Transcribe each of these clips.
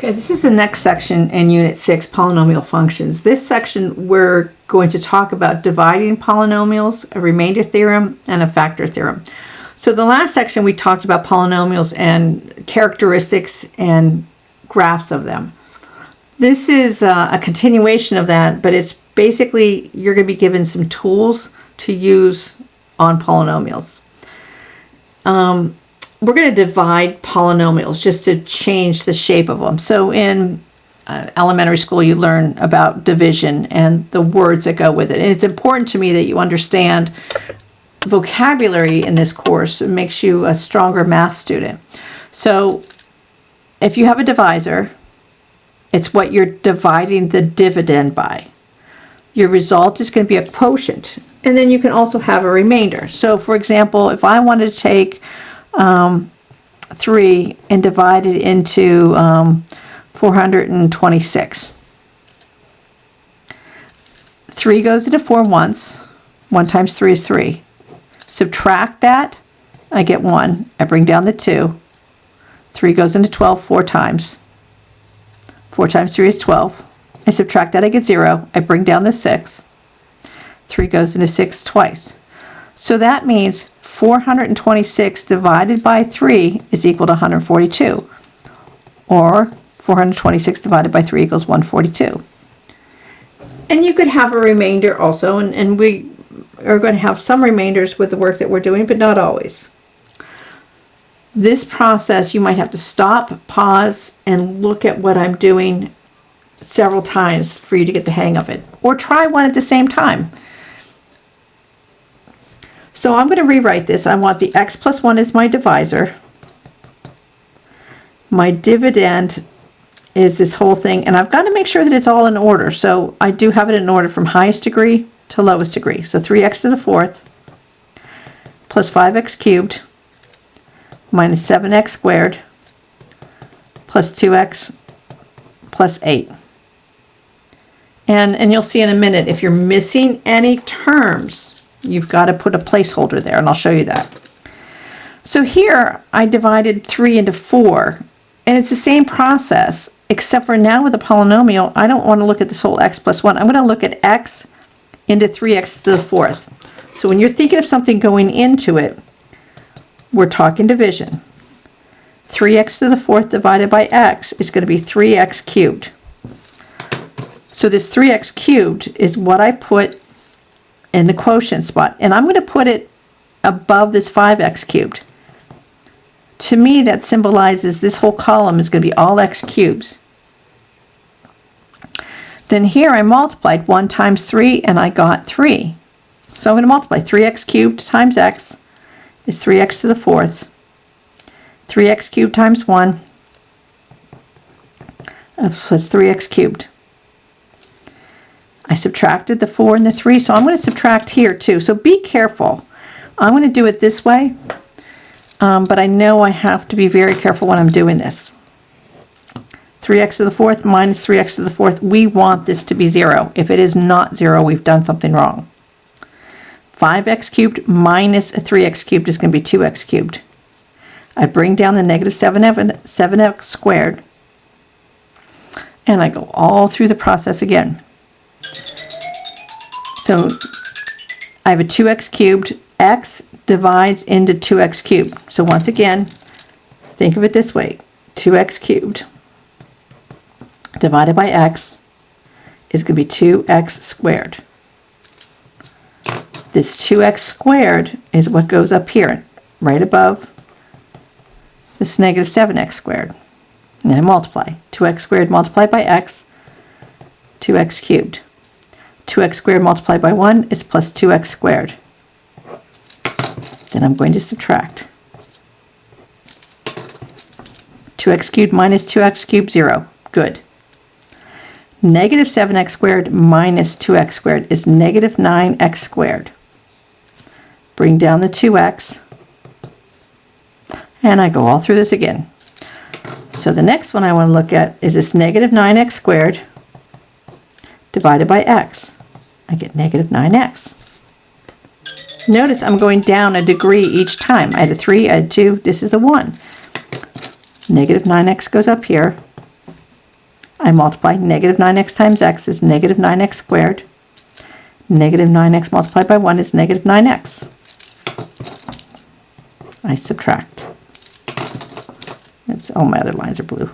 Okay, this is the next section in Unit 6, Polynomial Functions. This section we're going to talk about dividing polynomials, a remainder theorem, and a factor theorem. So the last section we talked about polynomials and characteristics and graphs of them. This is a continuation of that, but it's basically you're going to be given some tools to use on polynomials. We're going to divide polynomials just to change the shape of them. So in elementary school, you learn about division and the words that go with it. And it's important to me that you understand vocabulary in this course. It makes you a stronger math student. So if you have a divisor, it's what you're dividing the dividend by. Your result is going to be a quotient. And then you can also have a remainder. So for example, if I wanted to take 3 and divide it into 426. 3 goes into 4 once. 1 times 3 is 3. Subtract that, I get 1. I bring down the 2. 3 goes into 12 4 times. 4 times 3 is 12. I subtract that, I get 0. I bring down the 6. 3 goes into 6 twice. So that means 426 divided by 3 is equal to 142. Or 426 divided by 3 equals 142. And you could have a remainder also, and we are going to have some remainders with the work that we're doing, but not always. This process, you might have to stop, pause, and look at what I'm doing several times for you to get the hang of it. Or try one at the same time. So I'm going to rewrite this. I want the x plus 1 as my divisor. My dividend is this whole thing, and I've got to make sure that it's all in order. So I do have it in order from highest degree to lowest degree. So 3x to the 4th plus 5x cubed minus 7x squared plus 2x plus 8. And you'll see in a minute, if you're missing any terms, you've got to put a placeholder there, and I'll show you that. So here I divided 3 into 4, and it's the same process, except for now with a polynomial, I don't want to look at this whole x plus 1. I'm going to look at x into 3x to the 4th. So when you're thinking of something going into it, we're talking division. 3x to the 4th divided by x is going to be 3x cubed. So this 3x cubed is what I put in the quotient spot, and I'm going to put it above this 5x cubed. To me, that symbolizes this whole column is going to be all x cubes. Then here I multiplied 1 times 3 and I got 3. So I'm going to multiply 3x cubed times x is 3x to the 4th. 3x cubed times 1 plus 3x cubed. I subtracted the 4 and the 3, so I'm going to subtract here too. So be careful. I'm going to do it this way, but I know I have to be very careful when I'm doing this. 3x to the 4th minus 3x to the 4th. We want this to be 0. If it is not 0, we've done something wrong. 5x cubed minus 3x cubed is going to be 2x cubed. I bring down the negative 7x squared, and I go all through the process again. So I have a 2x cubed. X divides into 2x cubed. So once again, think of it this way. 2x cubed divided by x is going to be 2x squared. This 2x squared is what goes up here, right above this negative 7x squared. And then I multiply. 2x squared multiplied by x, 2x cubed. 2x squared multiplied by 1 is plus 2x squared. Then I'm going to subtract. 2x cubed minus 2x cubed, 0. Good. Negative 7x squared minus 2x squared is negative 9x squared. Bring down the 2x. And I go all through this again. So the next one I want to look at is this negative 9x squared divided by x. I get negative 9x. Notice I'm going down a degree each time. I had a 3, I had 2, this is a 1. Negative 9x goes up here. I multiply negative 9x times x is negative 9x squared. Negative 9x multiplied by 1 is negative 9x. I subtract. Oops, oh, my other lines are blue.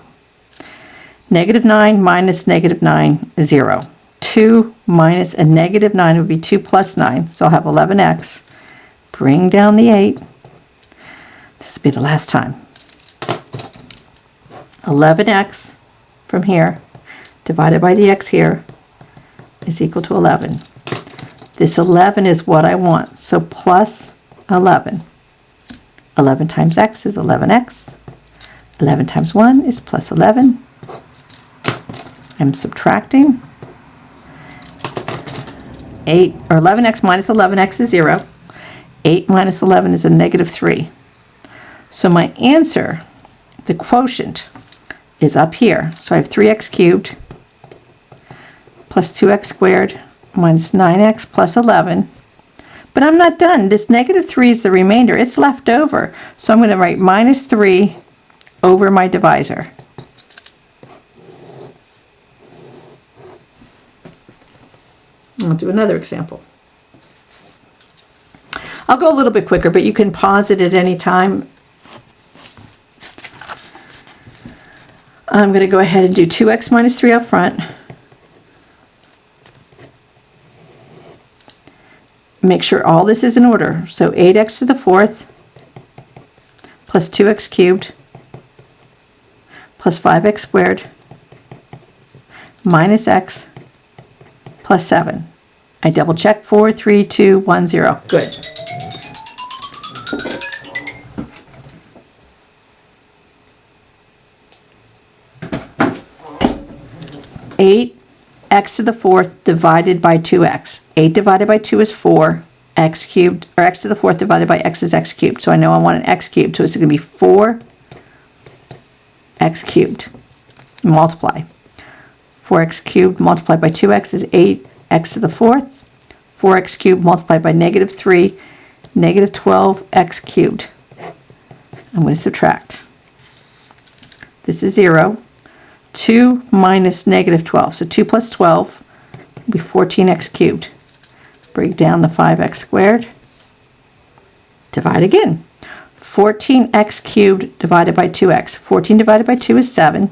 Negative 9 minus negative 9 is 0. 2 minus a negative 9 would be 2 plus 9, so I'll have 11x. Bring down the 8. This will be the last time. 11x from here divided by the x here is equal to 11. This 11 is what I want, so plus 11. 11 times x is 11x. 11 times 1 is plus 11. I'm subtracting. 8 or 11x minus 11x is 0. 8 minus 11 is a negative 3. So my answer, the quotient, is up here. So I have 3x cubed plus 2x squared minus 9x plus 11. But I'm not done. This negative 3 is the remainder. It's left over. So I'm going to write minus 3 over my divisor. I'll do another example. I'll go a little bit quicker, but you can pause it at any time. I'm going to go ahead and do 2x minus 3 up front. Make sure all this is in order. So 8x to the 4th plus 2x cubed plus 5x squared minus x plus 7. I double check 4, 3, 2, 1, 0. Good. Eight x to the 4th divided by 2x. 8 divided by 2 is 4. X cubed, or x to the 4th divided by x is x cubed. So I know I want an x cubed. So it's going to be 4 x cubed. Multiply. 4x cubed multiplied by 2x is 8x to the 4th. 4x cubed multiplied by negative 3, negative 12x cubed. I'm going to subtract. This is 0. 2 minus negative 12. So 2 plus 12 will be 14x cubed. Break down the 5x squared. Divide again. 14x cubed divided by 2x. 14 divided by 2 is 7.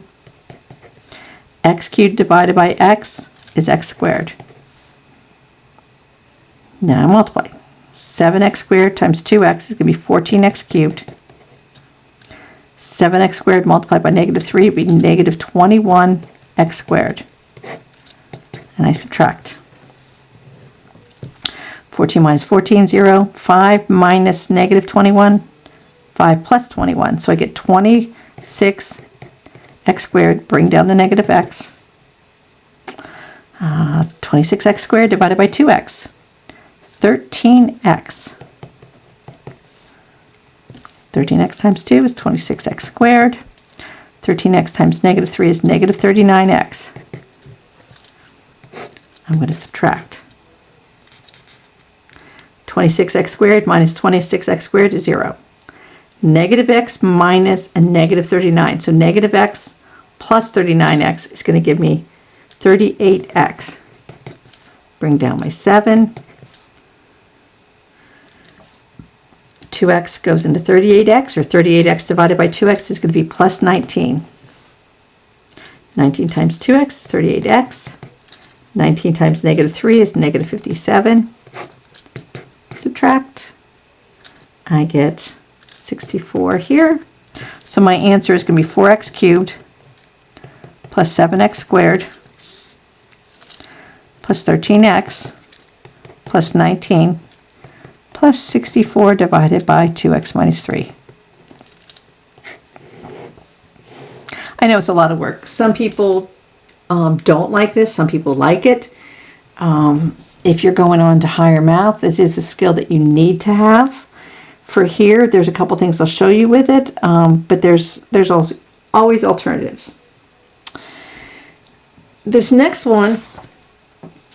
X cubed divided by x is x squared. Now multiply. 7x squared times 2x is going to be 14x cubed. 7x squared multiplied by negative 3 would be negative 21x squared. And I subtract. 14 minus 14, 0. 5 minus negative 21, 5 plus 21. So I get 26x squared. Bring down the negative x. 26x squared divided by 2x. 13x. 13x times 2 is 26x squared. 13x times negative 3 is negative 39x. I'm going to subtract. 26x squared minus 26x squared is 0. Negative x minus a negative 39. So negative x plus 39x is going to give me 38x. Bring down my 7. 2x goes into 38x, or 38x divided by 2x is going to be plus 19. 19 times 2x is 38x. 19 times negative 3 is negative 57. Subtract. I get 64 here. So my answer is going to be 4x cubed plus 7x squared plus 13x plus 19 plus 64 divided by 2x minus 3. I know it's a lot of work. Some people don't like this. Some people like it. If you're going on to higher math, this is a skill that you need to have. For here, there's a couple things I'll show you with it, but there's also always alternatives. This next one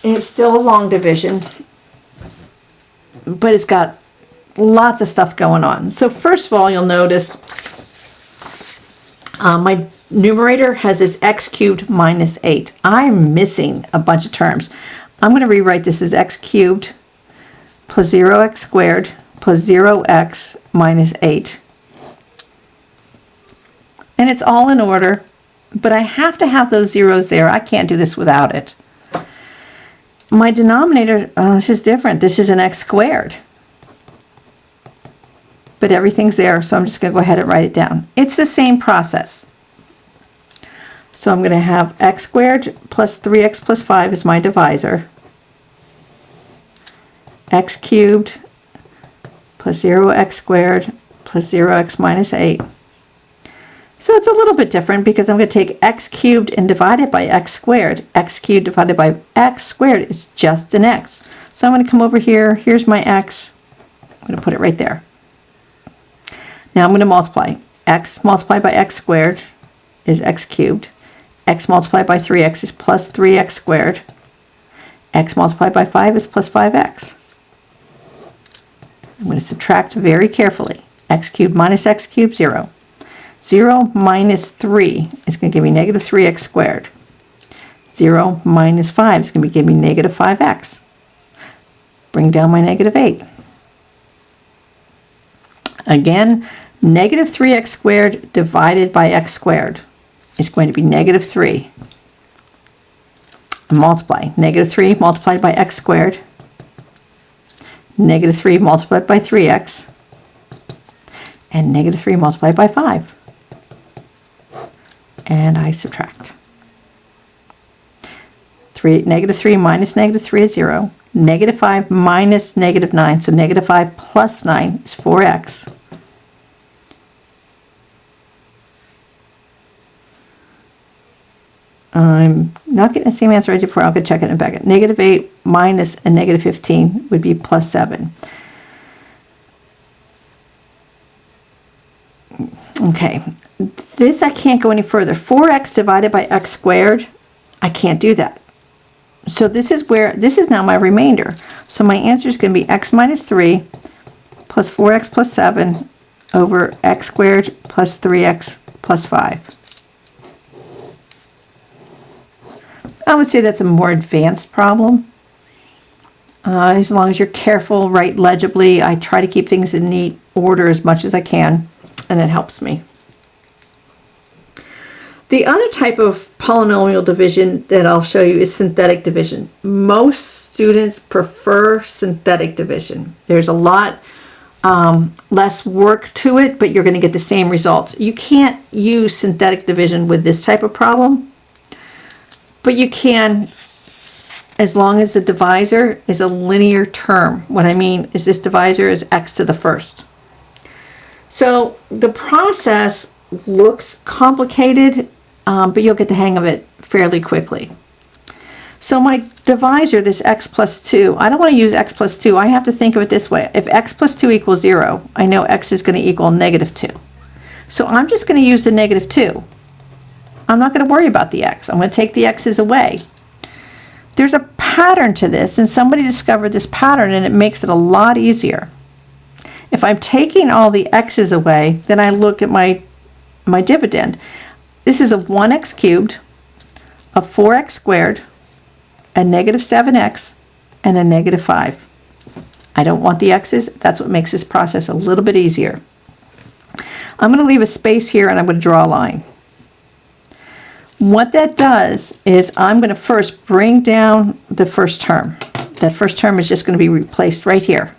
is still a long division, but it's got lots of stuff going on. So first of all, you'll notice My numerator has this x cubed minus 8. I'm missing a bunch of terms. I'm going to rewrite this as x cubed plus 0x squared plus 0x minus 8. And it's all in order, but I have to have those zeros there. I can't do this without it. My denominator, this is different. This is an x squared. But everything's there, so I'm just going to go ahead and write it down. It's the same process. So I'm going to have x squared plus 3x plus 5 is my divisor. X cubed plus 0x squared plus 0x minus 8. So it's a little bit different because I'm going to take x cubed and divide it by x squared. X cubed divided by x squared is just an x. So I'm going to come over here. Here's my x. I'm going to put it right there. Now I'm going to multiply. X multiplied by x squared is x cubed. X multiplied by 3x is plus 3x squared. X multiplied by 5 is plus 5x. I'm going to subtract very carefully. X cubed minus x cubed, 0. 0 minus 3 is going to give me negative 3x squared. 0 minus 5 is going to give me negative 5x. Bring down my negative 8. Again, negative 3x squared divided by x squared is going to be negative 3. Multiply. Negative 3 multiplied by x squared. Negative 3 multiplied by 3x. And negative 3 multiplied by 5. And I subtract. Negative 3 minus negative 3 is 0. Negative 5 minus negative 9. So negative 5 plus 9 is 4x. I'm not getting the same answer I did before. I'll go check it in a second. Negative 8 minus a negative 15 would be plus 7. Okay, this I can't go any further. 4x divided by x squared, I can't do that. So this is now my remainder. So my answer is going to be x minus 3 plus 4x plus 7 over x squared plus 3x plus 5. I would say that's a more advanced problem. As long as you're careful, write legibly. I try to keep things in neat order as much as I can, and it helps me. The other type of polynomial division that I'll show you is synthetic division. Most students prefer synthetic division. There's a lot less work to it, but you're going to get the same results. You can't use synthetic division with this type of problem, but you can as long as the divisor is a linear term. What I mean is this divisor is x to the first. So the process looks complicated, but you'll get the hang of it fairly quickly. So my divisor, this x plus 2, I don't want to use x plus 2. I have to think of it this way. If x plus 2 equals 0, I know x is going to equal negative 2. So I'm just going to use the negative 2. I'm not going to worry about the x. I'm going to take the x's away. There's a pattern to this, and somebody discovered this pattern, and it makes it a lot easier. If I'm taking all the x's away, then I look at my dividend. This is a 1x cubed, a 4x squared, a negative 7x, and a negative 5. I don't want the x's. That's what makes this process a little bit easier. I'm going to leave a space here, and I'm going to draw a line. What that does is I'm going to first bring down the first term. That first term is just going to be replaced right here.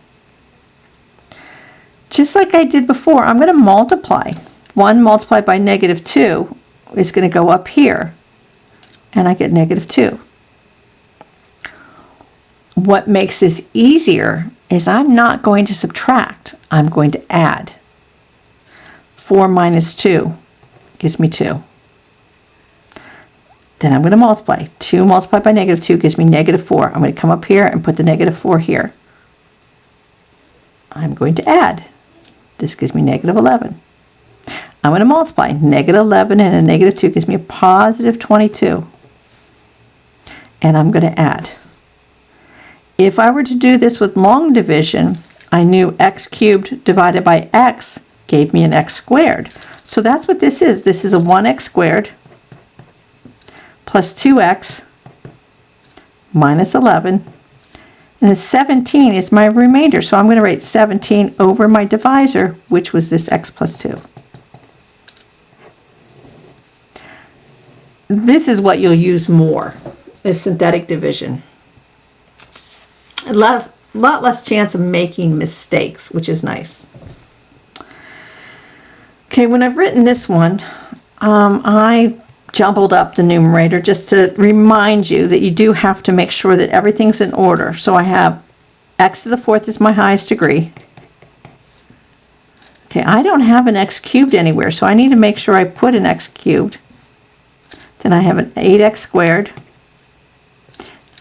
Just like I did before, I'm going to multiply. 1 multiplied by negative 2 is going to go up here, and I get negative 2. What makes this easier is I'm not going to subtract. I'm going to add. 4 minus 2 gives me 2. Then I'm going to multiply. 2 multiplied by negative 2 gives me negative 4. I'm going to come up here and put the negative 4 here. I'm going to add. This gives me negative 11. I'm going to multiply. Negative 11 and a negative 2 gives me a positive 22. And I'm going to add. If I were to do this with long division, I knew x cubed divided by x gave me an x squared. So that's what this is. This is a 1x squared plus 2x minus 11. And a 17 is my remainder. So I'm going to write 17 over my divisor, which was this x plus 2. This is what you'll use more, is synthetic division. A lot less chance of making mistakes, which is nice. Okay, when I've written this one, I jumbled up the numerator just to remind you that you do have to make sure that everything's in order. So I have x to the 4th is my highest degree. Okay, I don't have an x cubed anywhere, so I need to make sure I put an x cubed. Then I have an 8x squared.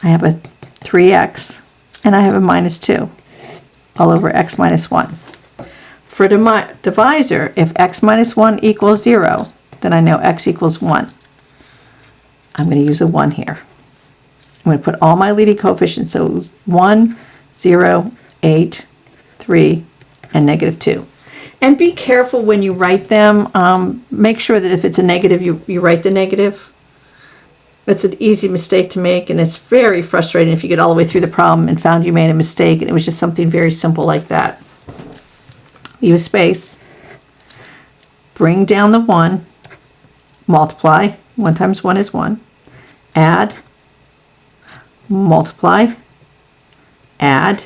I have a 3x, and I have a minus 2 all over x minus 1. For the divisor, if x minus 1 equals 0, then I know x equals 1. I'm going to use a 1 here. I'm going to put all my leading coefficients, so it was 1, 0, 8, 3, and negative 2. And be careful when you write them. Make sure that if it's a negative, you write the negative. It's an easy mistake to make, and it's very frustrating if you get all the way through the problem and found you made a mistake, and it was just something very simple like that. Use space. Bring down the 1. Multiply. 1 times 1 is 1. Add. Multiply. Add.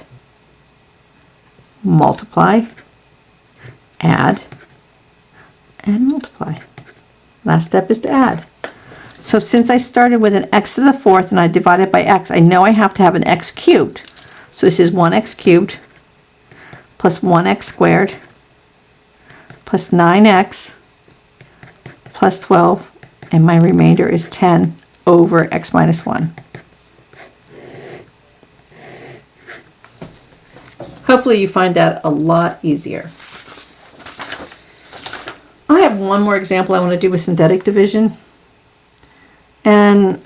Multiply. Add. And multiply. Last step is to add. So since I started with an x to the 4th and I divided by x, I know I have to have an x cubed. So this is 1x cubed plus 1x squared plus 9x plus 12, and my remainder is 10 over x minus 1. Hopefully you find that a lot easier. I have one more example I want to do with synthetic division. And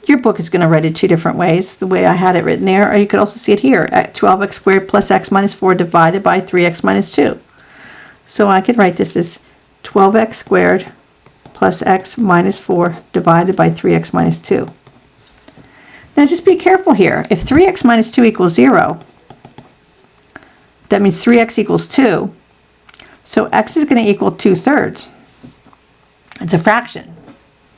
your book is going to write it 2 different ways, the way I had it written there, or you could also see it here, at 12x squared plus x minus 4 divided by 3x minus 2. So I could write this as 12x squared plus x minus 4 divided by 3x minus 2. Now just be careful here. If 3x minus 2 equals 0, that means 3x equals 2. So x is going to equal 2/3. It's a fraction.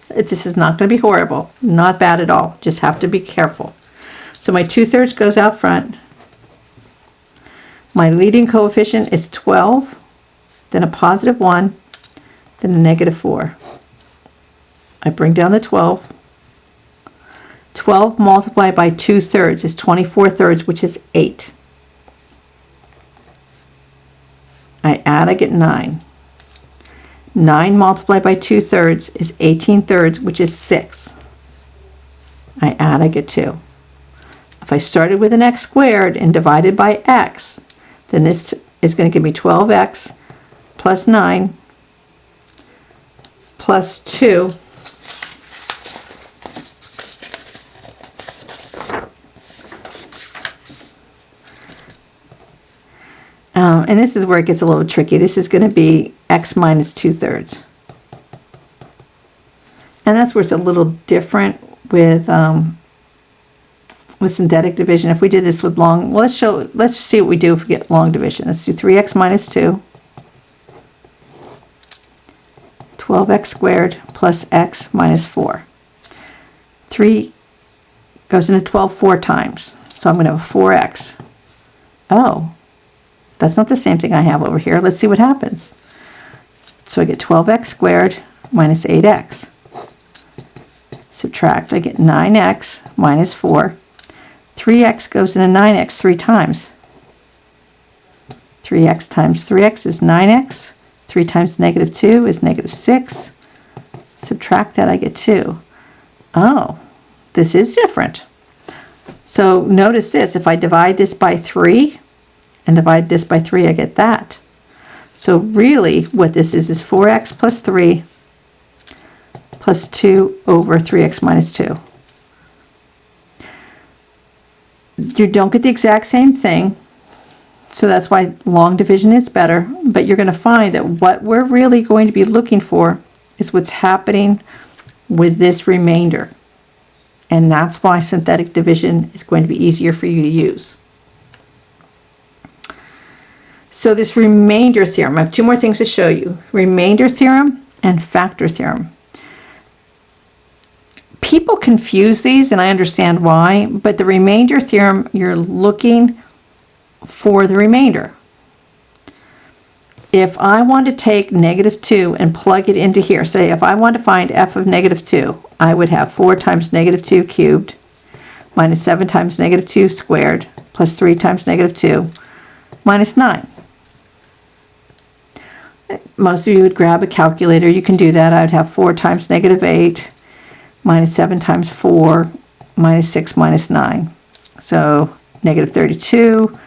This is not going to be horrible. Not bad at all. Just have to be careful. So my 2/3 goes out front. My leading coefficient is 12, then a positive 1, then a negative 4. I bring down the 12. 12 multiplied by 2/3 is 24/3, which is 8. I add, I get 9. 9 multiplied by 2/3 is 18/3, which is 6. I add, I get 2. If I started with an x squared and divided by x, then this is going to give me 12x plus 9 plus 2 and this is where it gets a little tricky. This is going to be x minus 2/3. And that's where it's a little different with synthetic division. If we did this with long, well, let's see what we do if we get long division. Let's do 3x minus 2, 12x squared plus x minus 4. 3 goes into 12 4 times. So I'm going to have 4x. Oh. That's not the same thing I have over here. Let's see what happens. So I get 12x squared minus 8x. Subtract, I get 9x minus 4. 3x goes into 9x 3 times. 3x times 3x is 9x. 3 times negative 2 is negative 6. Subtract that, I get 2. Oh, this is different. So notice this. If I divide this by 3, and divide this by 3, I get that. So really what this is 4x plus 3 plus 2 over 3x minus 2. You don't get the exact same thing. So that's why long division is better, but you're going to find that what we're really going to be looking for is what's happening with this remainder. And that's why synthetic division is going to be easier for you to use. So this remainder theorem, I have two more things to show you. Remainder theorem and factor theorem. People confuse these, and I understand why, but the remainder theorem, you're looking for the remainder. If I want to take -2 and plug it into here, say if I want to find f of -2, I would have 4 times -2 cubed minus 7 times -2 squared plus 3 times -2 minus 9. Most of you would grab a calculator. You can do that. I would have 4 times -8 minus 7 times 4 minus 6 minus 9. So -32,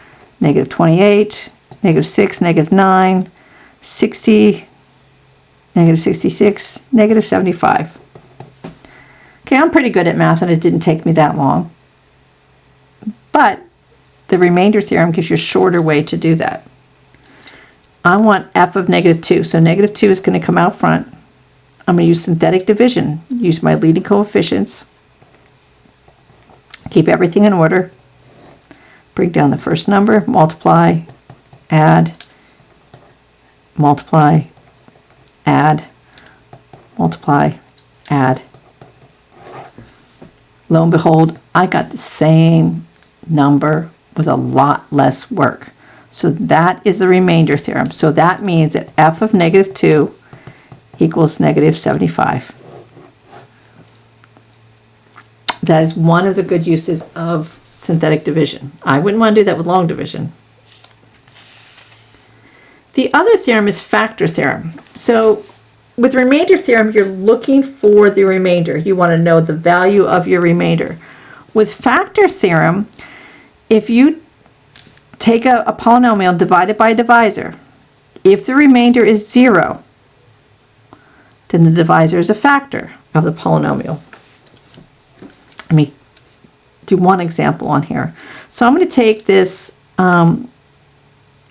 -28, -6, -9, 60, -66, -75. Okay, I'm pretty good at math and it didn't take me that long. But the remainder theorem gives you a shorter way to do that. I want f of -2, so -2 is going to come out front. I'm going to use synthetic division, use my leading coefficients, keep everything in order, bring down the first number, multiply, add, multiply, add, multiply, add. Lo and behold, I got the same number with a lot less work. So that is the remainder theorem. So that means that f of -2 equals -75. That is one of the good uses of synthetic division. I wouldn't want to do that with long division. The other theorem is factor theorem. So with remainder theorem, you're looking for the remainder. You want to know the value of your remainder. With factor theorem, if you take a polynomial, divide it by a divisor, if the remainder is 0, then the divisor is a factor of the polynomial. Let me do one example on here. So I'm going to take this, I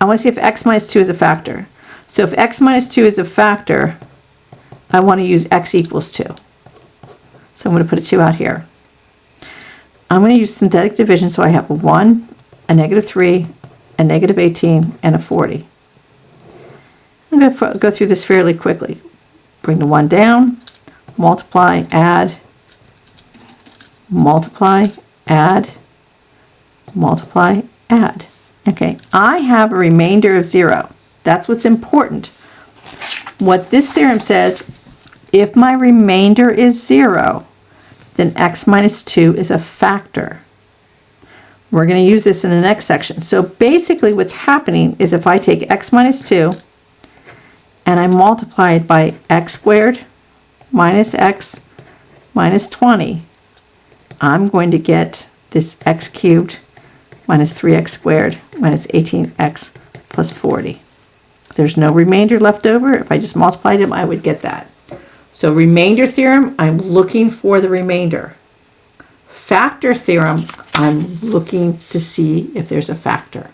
want to see if x minus 2 is a factor. So if x minus 2 is a factor, I want to use x equals 2. So I'm going to put a 2 out here. I'm going to use synthetic division, so I have a 1, a -3, a -18, and a 40. I'm going to go through this fairly quickly. Bring the 1 down, multiply, add, multiply, add, multiply, add. Okay, I have a remainder of 0. That's what's important. What this theorem says, if my remainder is 0, then x minus 2 is a factor. We're going to use this in the next section. So basically what's happening is if I take x minus 2 and I multiply it by x squared minus x minus 20, I'm going to get this x cubed minus 3x squared minus 18x plus 40. There's no remainder left over. If I just multiplied them, I would get that. So remainder theorem, I'm looking for the remainder. Factor theorem, I'm looking to see if there's a factor.